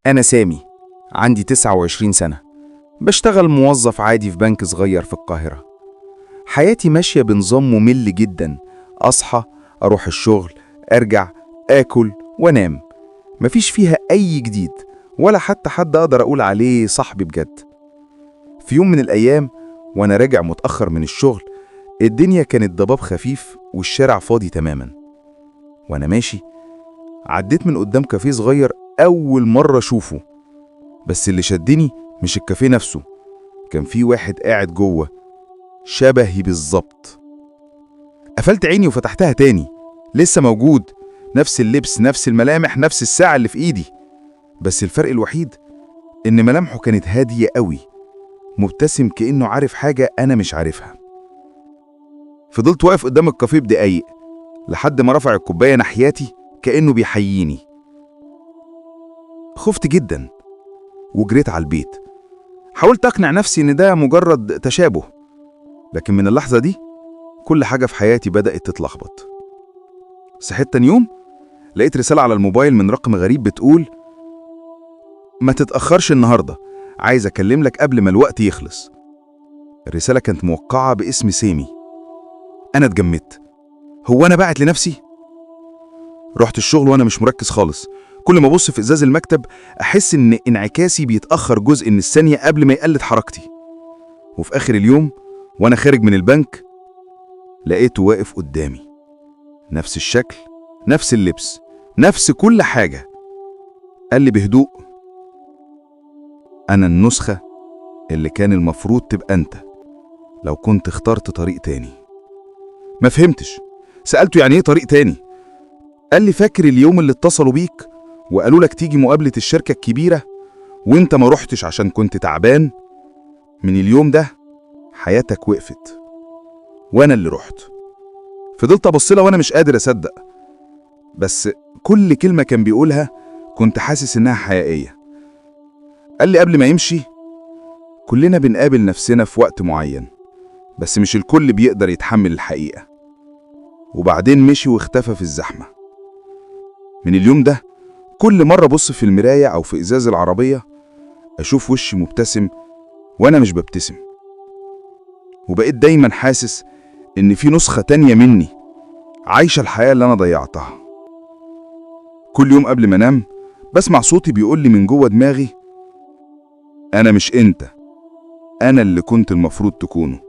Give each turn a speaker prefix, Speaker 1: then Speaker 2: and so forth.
Speaker 1: أنا سامي، عندي 29 سنة، بشتغل موظف عادي في بنك صغير في القاهرة. حياتي ماشية بنظام ممل جدا، أصحى، أروح الشغل، أرجع، آكل وأنام. مفيش فيها أي جديد، ولا حتى حد أقدر أقول عليه صاحبي بجد. في يوم من الأيام وأنا راجع متأخر من الشغل، الدنيا كانت ضباب خفيف والشارع فاضي تماما. وأنا ماشي عديت من قدام كافيه صغير أول مرة أشوفه، بس اللي شدني مش الكافيه نفسه، كان في واحد قاعد جوه شبهي بالظبط. قفلت عيني وفتحتها تاني، لسه موجود، نفس اللبس، نفس الملامح، نفس الساعة اللي في إيدي. بس الفرق الوحيد إن ملامحه كانت هادية قوي، مبتسم كأنه عارف حاجة أنا مش عارفها. فضلت واقف قدام الكافيه بدقايق لحد ما رفع الكوباية ناحيتي كأنه بيحييني. خفت جدا وجريت على البيت، حاولت أقنع نفسي إن ده مجرد تشابه، لكن من اللحظة دي كل حاجة في حياتي بدأت تتلخبط. صحيت تاني يوم لقيت رسالة على الموبايل من رقم غريب بتقول: ما تتأخرش النهاردة، عايز أكلم لك قبل ما الوقت يخلص. الرسالة كانت موقعة باسم سامي. أنا اتجمدت، هو أنا باعت لنفسي؟ رحت الشغل وأنا مش مركز خالص، كل ما أبص في إزاز المكتب أحس إن انعكاسي بيتأخر جزء من الثانية قبل ما يقلد حركتي. وفي آخر اليوم وأنا خارج من البنك لقيته واقف قدامي، نفس الشكل، نفس اللبس، نفس كل حاجة. قال لي بهدوء: أنا النسخة اللي كان المفروض تبقى أنت لو كنت اخترت طريق تاني. ما فهمتش، سألته يعني إيه طريق تاني؟ قال لي: فاكر اليوم اللي اتصلوا بيك وقالوا لك تيجي مقابلة الشركة الكبيرة وانت ما رحتش عشان كنت تعبان؟ من اليوم ده حياتك وقفت وانا اللي رحت. فضلت ابص لها وانا مش قادر اصدق، بس كل كلمة كان بيقولها كنت حاسس انها حقيقية. قال لي قبل ما يمشي: كلنا بنقابل نفسنا في وقت معين، بس مش الكل بيقدر يتحمل الحقيقة. وبعدين مشي واختفى في الزحمة. من اليوم ده كل مرة أبص في المراية أو في إزاز العربية أشوف وشي مبتسم وأنا مش ببتسم، وبقيت دايما حاسس إن في نسخة تانية مني عايشة الحياة اللي أنا ضيعتها. كل يوم قبل ما أنام بسمع صوتي بيقول لي من جوه دماغي: أنا مش أنت، أنا اللي كنت المفروض تكونه.